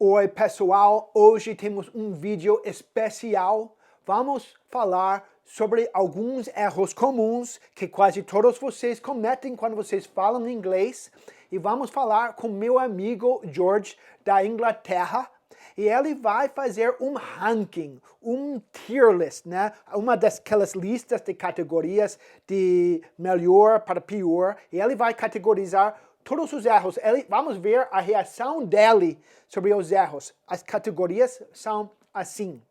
Oi, pessoal! Hoje temos um vídeo especial. Vamos falar sobre alguns erros comuns que quase todos vocês cometem quando vocês falam inglês. E vamos falar com meu amigo George, da Inglaterra. E ele vai fazer um ranking, um tier list, né? Uma daquelas listas de categorias de melhor para pior. E ele vai categorizar todos os erros. Vamos ver a reação dele sobre os erros. As categorias são assim.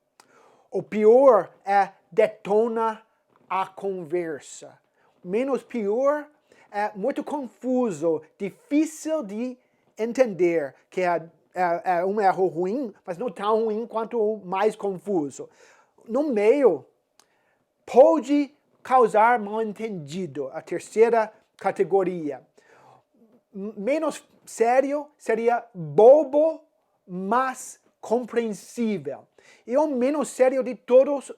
O pior é detona a conversa. Menos pior é muito confuso, difícil de entender, que é um erro ruim, mas não tão ruim quanto o mais confuso. No meio, pode causar mal-entendido, a terceira categoria. Menos sério seria bobo, mas compreensível. E o menos sério de todas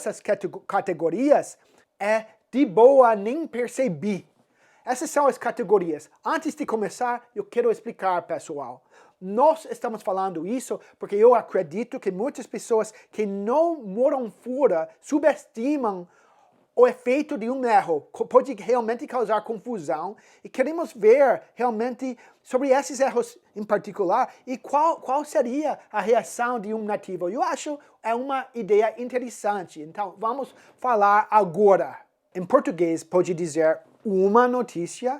as categorias é de boa, nem percebi. Essas são as categorias. Antes de começar, eu quero explicar, pessoal. Nós estamos falando isso porque eu acredito que muitas pessoas que não moram fora subestimam o efeito de um erro. Pode realmente causar confusão. E queremos ver realmente sobre esses erros em particular e qual seria a reação de um nativo. Eu acho é uma ideia interessante. Então, vamos falar agora. Em português, pode dizer uma notícia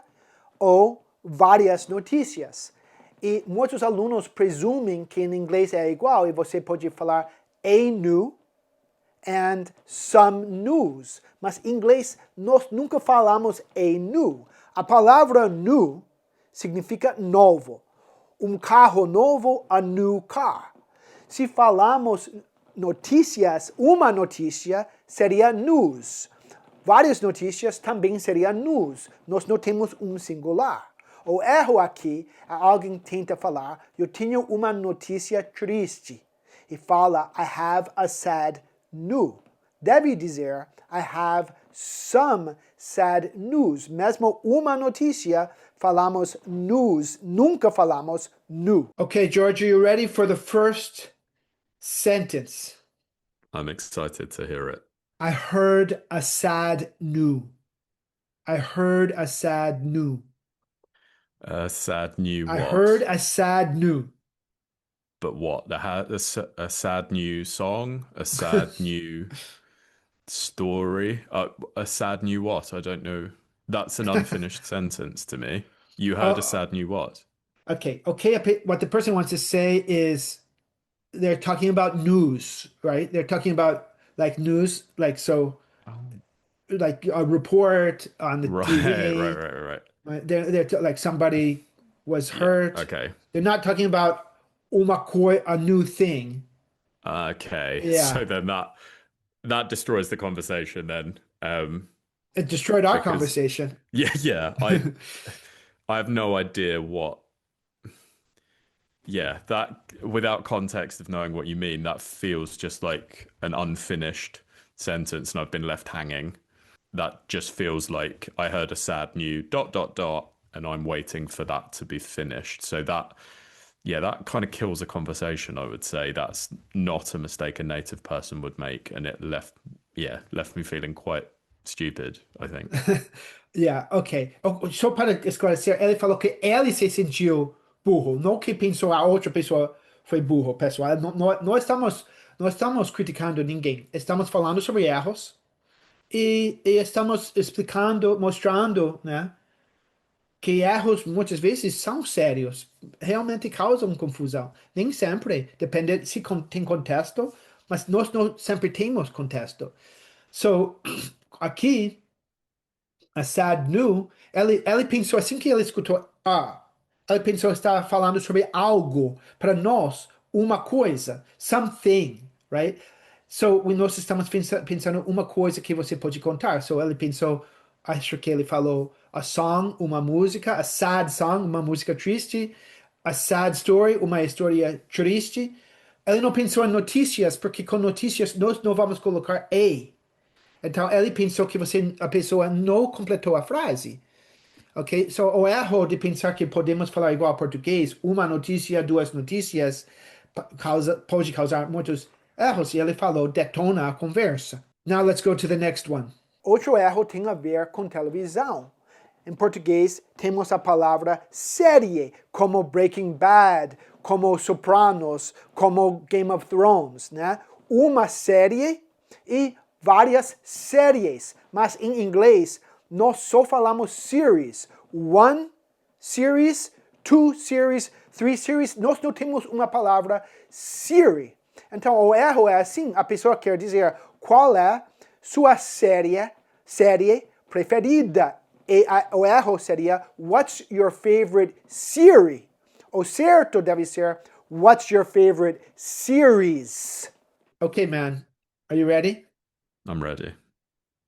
ou várias notícias. E muitos alunos presumem que em inglês é igual e você pode falar a new and some news. Mas em inglês nós nunca falamos a new. A palavra new significa novo. Um carro novo, a new car. Se falamos notícias, uma notícia seria news. Várias notícias também seria news. Nós não temos um singular. O erro aqui, alguém tenta falar, eu tenho uma notícia triste. E fala, I have a sad news. Deve dizer, I have some sad news. Mesmo uma notícia, falamos news. Nunca falamos new. Okay, George, are you ready for the first sentence? I'm excited to hear it. I heard a sad news. I heard a sad news. A sad new what? I heard a sad news. But what? A sad new song? A sad new story? A sad new what? I don't know. That's an unfinished sentence to me. You heard a sad new what? Okay. What the person wants to say is they're talking about news, right? They're talking about like news, like so, like a report on the TV. Right. They're like somebody was hurt. Okay. They're not talking about a new thing. Okay. Yeah. So then that destroys the conversation then. It destroyed our conversation. Yeah. I have no idea what. Yeah, that without context of knowing what you mean, that feels just like an unfinished sentence and I've been left hanging. That just feels like I heard a sad new ... and I'm waiting for that to be finished. So that kind of kills a conversation, I would say. That's not a mistake a native person would make, and it left me feeling quite stupid, I think. Yeah, ok. Só para esclarecer, ele falou que ele se sentiu burro, não que pensou a outra pessoa foi burro, pessoal. Não estamos criticando ninguém. Estamos falando sobre erros e estamos explicando, mostrando, né, que erros muitas vezes são sérios, realmente causam confusão. Nem sempre, depende se tem contexto, mas nós não sempre temos contexto. So, aqui, a sad news, ele pensou assim que ele escutou, ele pensou que estava falando sobre algo, para nós, uma coisa, something, right? So, nós estamos pensando uma coisa que você pode contar. So, ele pensou, acho que ele falou a song, uma música, a sad song, uma música triste, a sad story, uma história triste. Ele não pensou em notícias, porque com notícias nós não vamos colocar a. Então, ele pensou que a pessoa não completou a frase. Ok? So, o erro de pensar que podemos falar igual ao português, uma notícia, duas notícias, pode causar muitos erros. E ele falou, detona a conversa. Now let's go to the next one. Outro erro tem a ver com televisão. Em português, temos a palavra série, como Breaking Bad, como Sopranos, como Game of Thrones, né? Uma série e várias séries. Mas em inglês, nós só falamos series. One series, two series, three series. Nós não temos uma palavra serie. Então, o erro é assim. A pessoa quer dizer qual é sua série preferida. E o erro seria, what's your favorite series? O certo deve ser, what's your favorite series? Okay, man. Are you ready? I'm ready.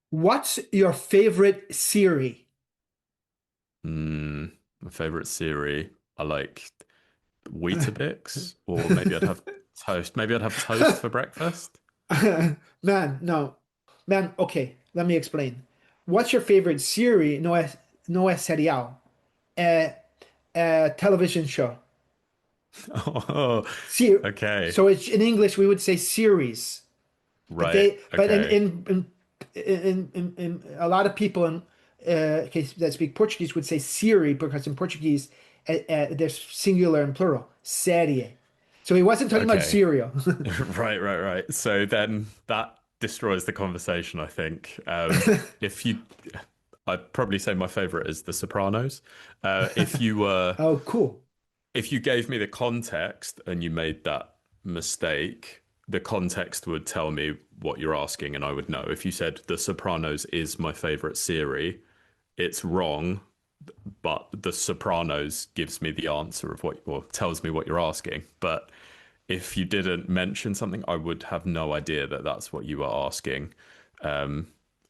What's your favorite series? My favorite serie, I like Weetabix, or maybe I'd have toast. Maybe I'd have toast for breakfast. Man, no. Man, okay, let me explain. What's your favorite series? No é serial. É television show. Oh, okay. So it's, in English we would say series. Right. But Okay. in a lot of people that speak Portuguese would say serie because in Portuguese there's singular and plural. Serie. So he wasn't talking about Okay. cereal. Right. So then that destroys the conversation, I think. If you, I'd probably say my favorite is The Sopranos. If you were, Oh, cool. if you gave me the context and you made that mistake, the context would tell me what you're asking and I would know. If you said The Sopranos is my favorite series, it's wrong, but The Sopranos gives me the answer of what, or tells me what you're asking. But if you didn't mention something, I would have no idea that that's what you were asking.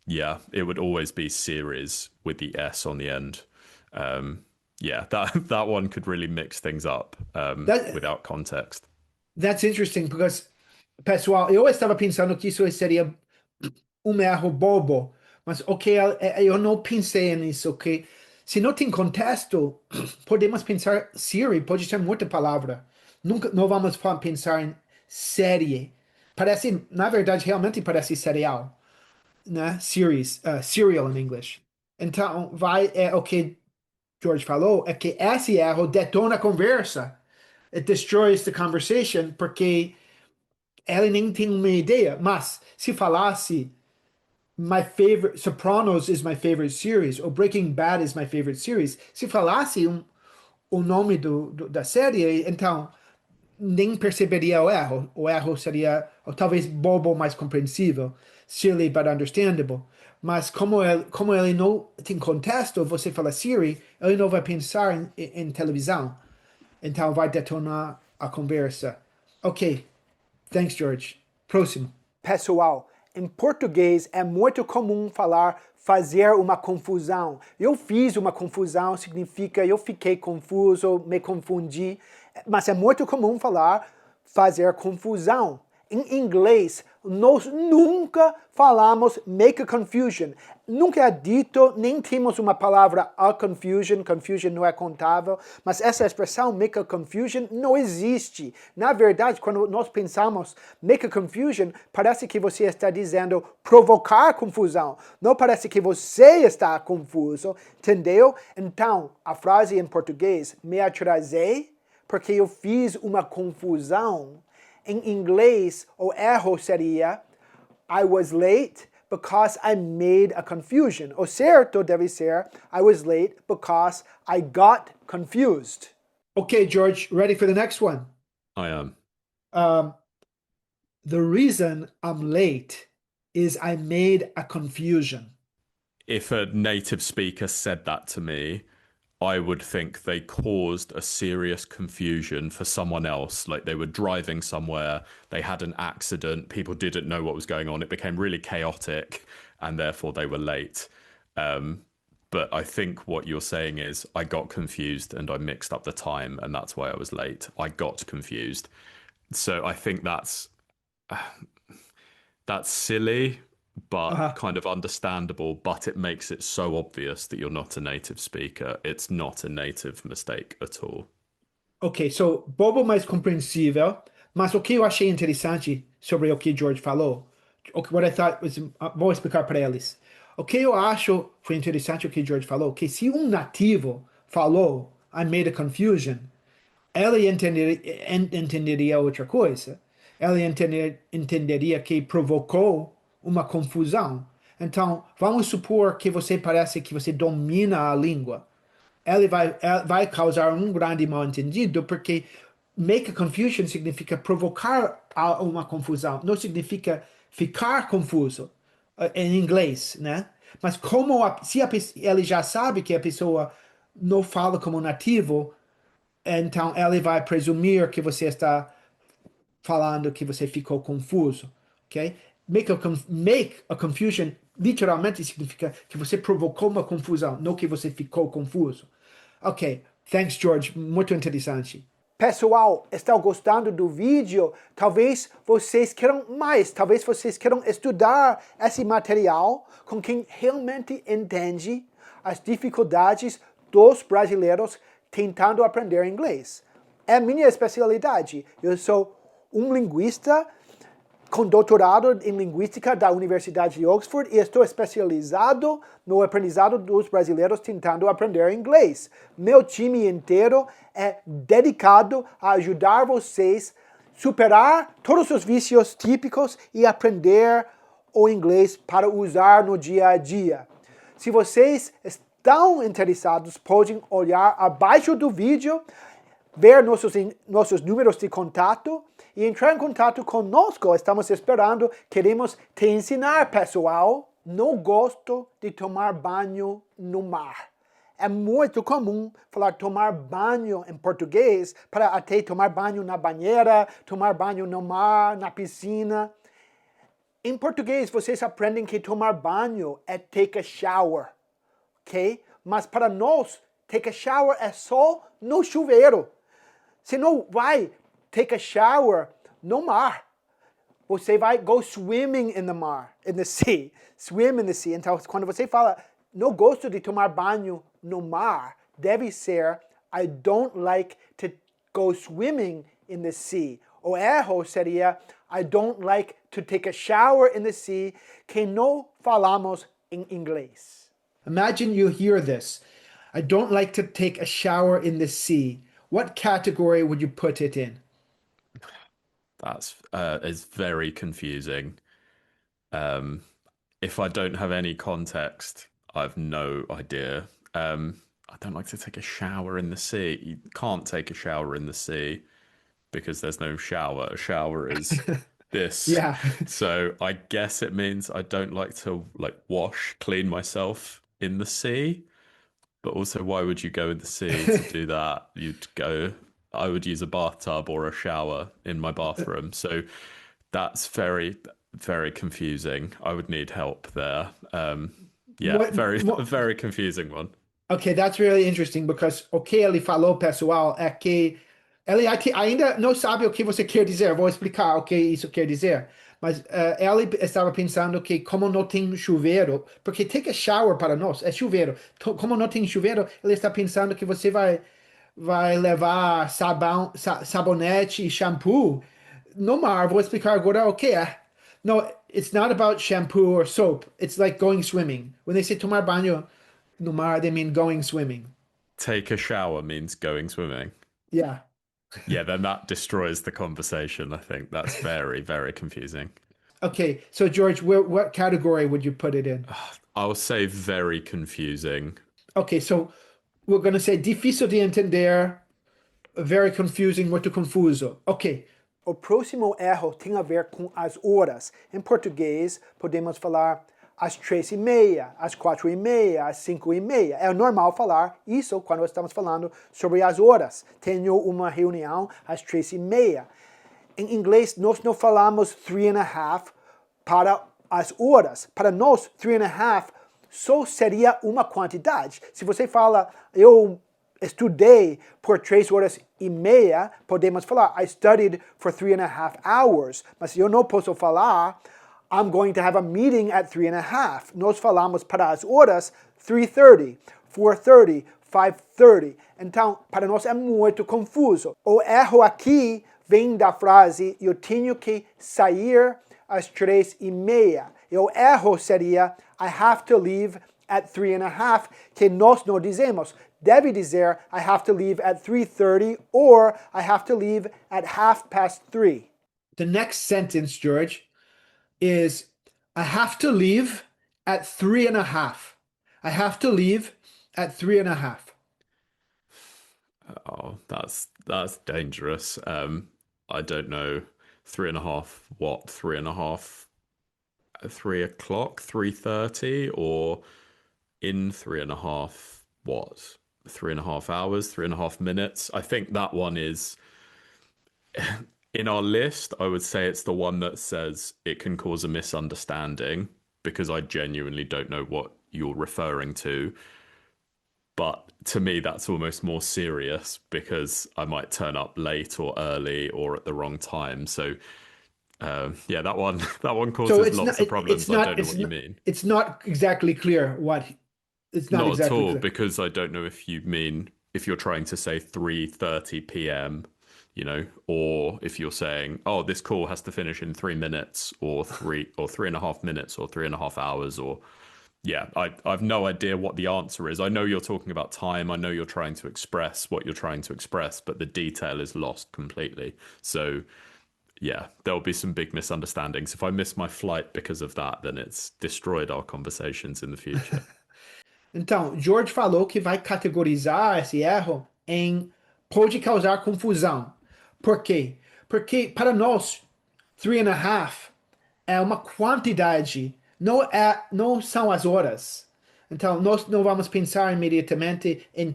Yeah, it would always be series with the S on the end. Yeah, that one could really mix things up That without context. that's interesting because pessoal, eu estava pensando que isso seria erro bobo, mas ok, eu não pensei nisso, ok? Se não tem contexto, podemos pensar Siri, pode ser muita palavra. Nunca, não vamos pensar em série. Parece, na verdade, realmente parece serial, né? Series, serial em inglês. Então, o que George falou, é que esse erro detona a conversa. It destroys the conversation, porque ele nem tem uma ideia. Mas, se falasse my favorite Sopranos is my favorite series, ou Breaking Bad is my favorite series. Se falasse o nome da série, então nem perceberia o erro. O erro seria, ou talvez bobo, mais compreensível, silly but understandable. Mas como ele não tem contexto, você fala Siri, ele não vai pensar em televisão. Então vai detonar a conversa. Ok, thanks, George. Próximo. Pessoal, em português é muito comum falar fazer uma confusão. Eu fiz uma confusão significa eu fiquei confuso, me confundi, mas é muito comum falar fazer confusão. Em inglês, nós nunca falamos make a confusion. Nunca é dito, nem temos uma palavra a confusion. Confusion não é contável, mas essa expressão make a confusion não existe. Na verdade, quando nós pensamos make a confusion, parece que você está dizendo provocar confusão. Não parece que você está confuso, entendeu? Então, a frase em português, me atrasei porque eu fiz uma confusão. Em inglês, o erro seria I was late because I made a confusion. O certo deve ser I was late because I got confused. Okay, George, ready for the next one? I am. The reason I'm late is I made a confusion. If a native speaker said that to me, I would think they caused a serious confusion for someone else. Like they were driving somewhere, they had an accident, people didn't know what was going on. It became really chaotic, and therefore they were late. But I think what you're saying is I got confused and I mixed up the time, and that's why I was late. I got confused. So I think that's silly. but kind of understandable, but it makes it so obvious that you're not a native speaker. It's not a native mistake at all. Ok, so bobo, mas compreensível. Mas o que eu achei interessante sobre o que George falou, what I thought was, vou explicar para eles. O que eu acho foi interessante o que George falou, que se um nativo falou, I made a confusion, ela entenderia outra coisa. Ela entenderia que provocou uma confusão. Então, vamos supor que você parece que você domina a língua. Ela vai causar um grande mal-entendido, porque make a confusion significa provocar uma confusão, não significa ficar confuso, em inglês, né? Mas como se ele já sabe que a pessoa não fala como nativo, então ele vai presumir que você está falando que você ficou confuso, ok? Make a confusion literalmente significa que você provocou uma confusão, não que você ficou confuso. Ok, thanks George, muito interessante. Pessoal, estão gostando do vídeo? Talvez vocês queiram mais, talvez vocês queiram estudar esse material com quem realmente entende as dificuldades dos brasileiros tentando aprender inglês. É minha especialidade. Eu sou um linguista com doutorado em linguística da Universidade de Oxford e estou especializado no aprendizado dos brasileiros tentando aprender inglês. Meu time inteiro é dedicado a ajudar vocês a superar todos os vícios típicos e aprender o inglês para usar no dia a dia. Se vocês estão interessados, podem olhar abaixo do vídeo, ver nossos números de contato e entrar em contato conosco. Estamos esperando, queremos te ensinar, pessoal. Não gosto de tomar banho no mar. É muito comum falar tomar banho em português para até tomar banho na banheira, tomar banho no mar, na piscina. Em português, vocês aprendem que tomar banho é take a shower, ok? Mas para nós, take a shower é só no chuveiro. Você não vai take a shower no mar. Você vai go swimming in the mar, in the sea. Swim in the sea. Então, quando você fala, não gosto de tomar banho no mar, deve ser, I don't like to go swimming in the sea. O erro seria, I don't like to take a shower in the sea, que não falamos em inglês. Imagine you hear this. I don't like to take a shower in the sea. What category would you put it in? That's is very confusing. If I don't have any context, I have no idea. I don't like to take a shower in the sea. You can't take a shower in the sea because there's no shower. A shower is this. Yeah. So I guess it means I don't like to clean myself in the sea. But also, why would you go in the sea to do that? I would use a bathtub or a shower in my bathroom. So that's very, very confusing. I would need help there. Very confusing one. Okay, that's really interesting because o que ele falou, pessoal, é que ele ainda não sabe o que você quer dizer. Vou explicar o que isso quer dizer. Mas ele estava pensando que como não tem chuveiro, porque take a shower para nós é chuveiro. Como não tem chuveiro, ele está pensando que você vai levar sabonete e shampoo no mar. Vou explicar agora o que é. No, it's not about shampoo or soap. It's like going swimming. When they say tomar banho no mar, they mean going swimming. Take a shower means going swimming. Yeah. Yeah, then that destroys the conversation, I think. That's very, very confusing. Okay, so George, what category would you put it in? I'll say very confusing. Okay, so we're going to say difícil de entender, very confusing, muito confuso. Ok. O próximo erro tem a ver com as horas. Em português, podemos falar às 3:30, às 4:30, às 5:30. É normal falar isso quando estamos falando sobre as horas. Tenho uma reunião às 3:30. Em inglês, nós não falamos 3:30 para as horas. Para nós, 3:30 só seria uma quantidade. Se você fala, eu estudei por 3 horas e meia, podemos falar, I studied for 3.5 hours. Mas eu não posso falar, I'm going to have a meeting at 3:30. Nós falamos para as horas 3:30, 4:30, 5:30. Então, para nós é muito confuso. O erro aqui vem da frase eu tenho que sair às 3:30. E o erro seria I have to leave at 3:30, que nós não dizemos. Deve dizer I have to leave at 3:30 or I have to leave at 3:30. The next sentence, George, is I have to leave at 3:30. I have to leave at 3:30. Oh, that's dangerous. I don't know. 3:30. What? 3:30. 3:00, 3:30, or in 3:30. What? 3.5 hours, 3.5 minutes. I think that one is in our list. I would say it's the one that says it can cause a misunderstanding because I genuinely don't know what you're referring to. But to me, that's almost more serious because I might turn up late or early or at the wrong time. So, yeah, that one causes lots of problems. I don't know what you mean. It's not exactly clear what. It's not exactly at all clear. Because I don't know if you mean if you're trying to say 3:30 p.m. Or if you're saying, oh, this call has to finish in 3 minutes or 3.5 minutes or 3.5 hours or. Yeah, I've no idea what the answer is. I know you're talking about time. I know you're trying to express what you're trying to express, but the detail is lost completely. So, yeah, there'll be some big misunderstandings. If I miss my flight because of that, then it's destroyed our conversations in the future. Então, George falou que vai categorizar esse erro em pode causar confusão. Por quê? Porque para nós, 3.5 é uma quantidade, não são as horas. Então, nós não vamos pensar imediatamente em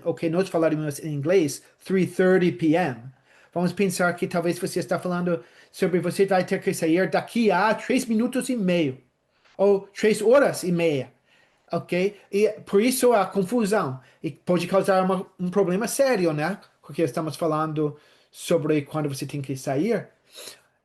o que nós falaremos em inglês, 3:30 p.m. Vamos pensar que talvez você está falando sobre você vai ter que sair daqui a 3 minutos e meio, ou 3 horas e meia. Ok? E por isso a confusão. E pode causar um problema sério, né? Porque estamos falando sobre quando você tem que sair.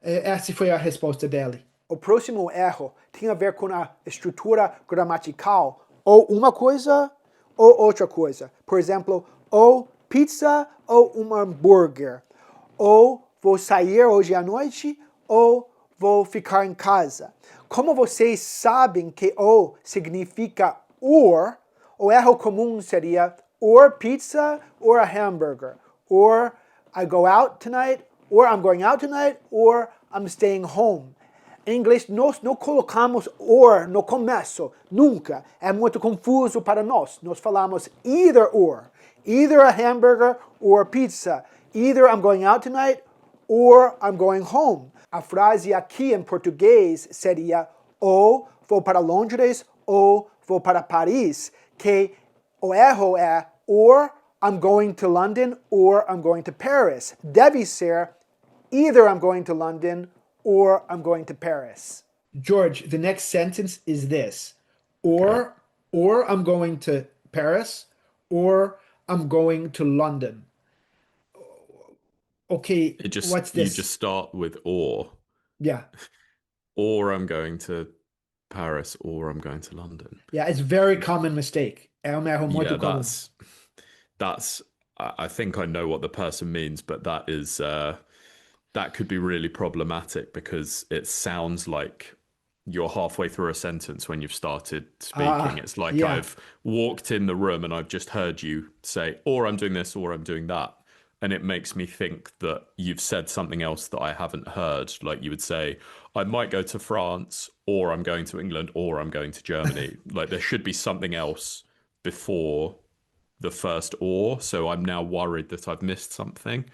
Essa foi a resposta dele. O próximo erro tem a ver com a estrutura gramatical, ou uma coisa ou outra coisa. Por exemplo, ou pizza ou um hambúrguer. Ou vou sair hoje à noite ou vou ficar em casa. Como vocês sabem que ou significa or, o erro comum seria or pizza or a hamburger. Or I go out tonight, or I'm going out tonight, or I'm staying home. Em inglês, nós não colocamos or no começo, nunca. É muito confuso para nós. Nós falamos either or. Either a hamburger or pizza. Either I'm going out tonight or I'm going home. A frase aqui em português seria ou vou para Londres ou vou para Paris, que o erro é or I'm going to London or I'm going to Paris. Deve ser either I'm going to London or I'm going to Paris. George, the next sentence is this. Or I'm going to Paris or I'm going to London. Okay, what's this? You just start with or. Yeah. Or I'm going to Paris or I'm going to London. Yeah, it's a very common mistake. É um erro muito comum. That's I think I know what the person means, but that is that could be really problematic because it sounds like you're halfway through a sentence when you've started speaking. It's like I've walked in the room and I've just heard you say, or I'm doing this, or I'm doing that. And it makes me think that you've said something else that I haven't heard. Like you would say, I might go to France, or I'm going to England, or I'm going to Germany. Like there should be something else before the first or. So I'm now worried that I've missed something.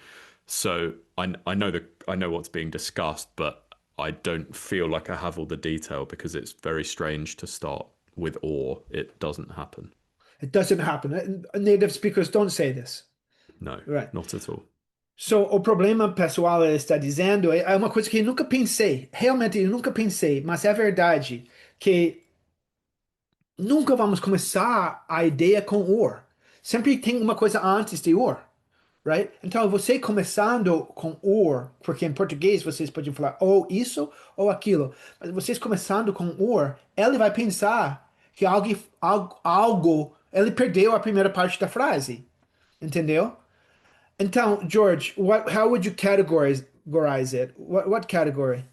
So I know what's being discussed, but I don't feel like I have all the detail because it's very strange to start with or. It doesn't happen. It doesn't happen. Native speakers don't say this. No, right. Not at all. So, o problema pessoal ele está dizendo é uma coisa que eu nunca pensei. Realmente eu nunca pensei, mas é verdade que nunca vamos começar a ideia com or. Sempre tem uma coisa antes de or. right? Então, você começando com or, porque em português vocês podem falar ou isso ou aquilo, mas vocês começando com or, ele vai pensar que algo ele perdeu a primeira parte da frase, entendeu? Então, George, how would you categorize it? What category?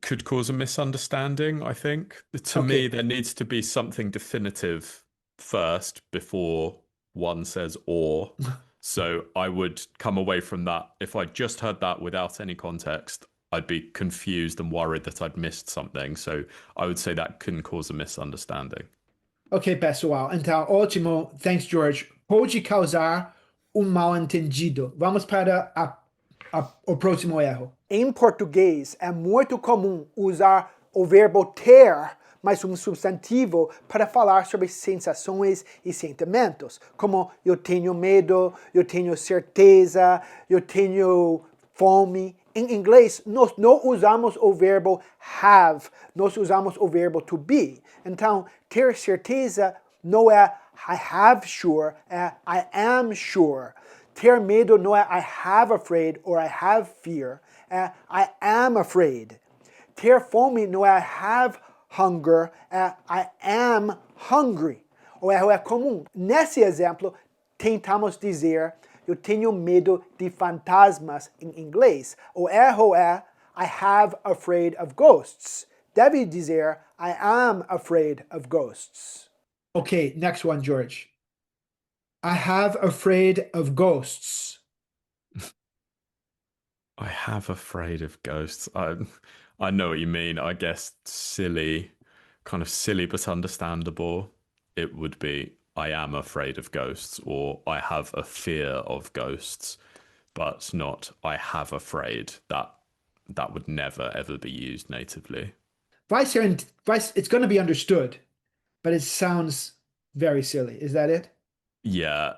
Could cause a misunderstanding, I think. To Okay. me, there needs to be something definitive first before one says or. So I would come away from that. If I just heard that without any context, I'd be confused and worried that I'd missed something. So I would say that can cause a misunderstanding. Ok, pessoal. Então, ótimo. Thanks, George. Pode causar mal-entendido. Vamos para o próximo erro. Em português, é muito comum usar o verbo ter mais um substantivo para falar sobre sensações e sentimentos, como eu tenho medo, eu tenho certeza, eu tenho fome. Em inglês, nós não usamos o verbo have, nós usamos o verbo to be. Então, ter certeza não é I have sure, é I am sure. Ter medo não é I have afraid or I have fear, é I am afraid. Ter fome não é I have hunger, é I am hungry. O erro é comum. Nesse exemplo, tentamos dizer eu tenho medo de fantasmas em inglês. O erro é I have afraid of ghosts. Deve dizer I am afraid of ghosts. Okay, next one, George. I have afraid of ghosts. I have afraid of ghosts. I know what you mean. I guess silly, kind of silly but understandable. It would be I am afraid of ghosts or I have a fear of ghosts, but not I have afraid. That would never ever be used natively. It's going to be understood, but it sounds very silly. Is that it? Yeah,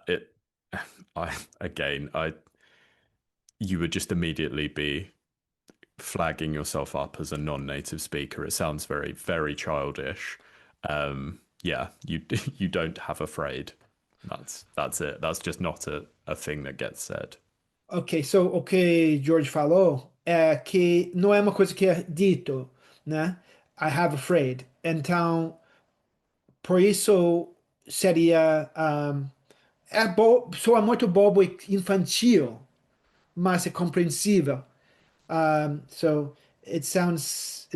you would just immediately be flagging yourself up as a non-native speaker. It sounds very, very childish. Yeah, you don't have afraid. That's it. That's just not a thing that gets said. Ok, so o que George falou é que não é uma coisa que é dito, né? I have afraid. Então, por isso seria soa muito bobo e infantil, mas é compreensível. So it's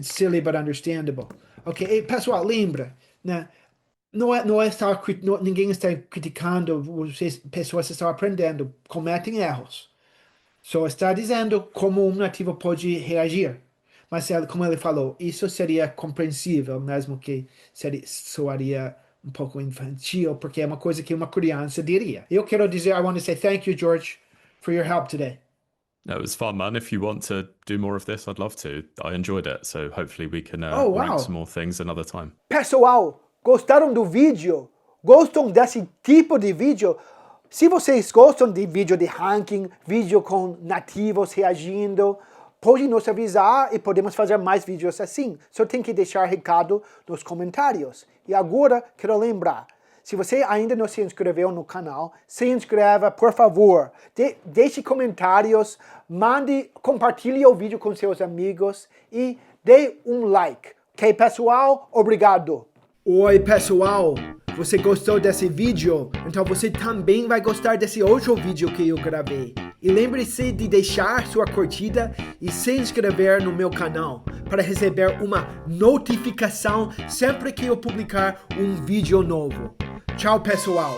silly but understandable. Ok, e, pessoal, lembra, né? Ninguém está criticando, pessoas estão aprendendo, cometem erros. Só está dizendo como um nativo pode reagir. Mas como ele falou, isso seria compreensível, mesmo que soaria um pouco infantil, porque é uma coisa que uma criança diria. Eu quero dizer, I want to say thank you, George, for your help today. No, it was fun, man. If you want to do more of this, I'd love to. I enjoyed it, so hopefully we can rank some more things another time. Pessoal, gostaram do vídeo? Gostam desse tipo de vídeo? Se vocês gostam de vídeo de ranking, vídeo com nativos reagindo, pode nos avisar e podemos fazer mais vídeos assim. Só tem que deixar recado nos comentários. E agora, quero lembrar, se você ainda não se inscreveu no canal, se inscreva, por favor. Deixe comentários, compartilhe o vídeo com seus amigos e dê um like. Ok, pessoal? Obrigado. Oi, pessoal. Você gostou desse vídeo? Então você também vai gostar desse outro vídeo que eu gravei. E lembre-se de deixar sua curtida e se inscrever no meu canal para receber uma notificação sempre que eu publicar um vídeo novo. Tchau, pessoal!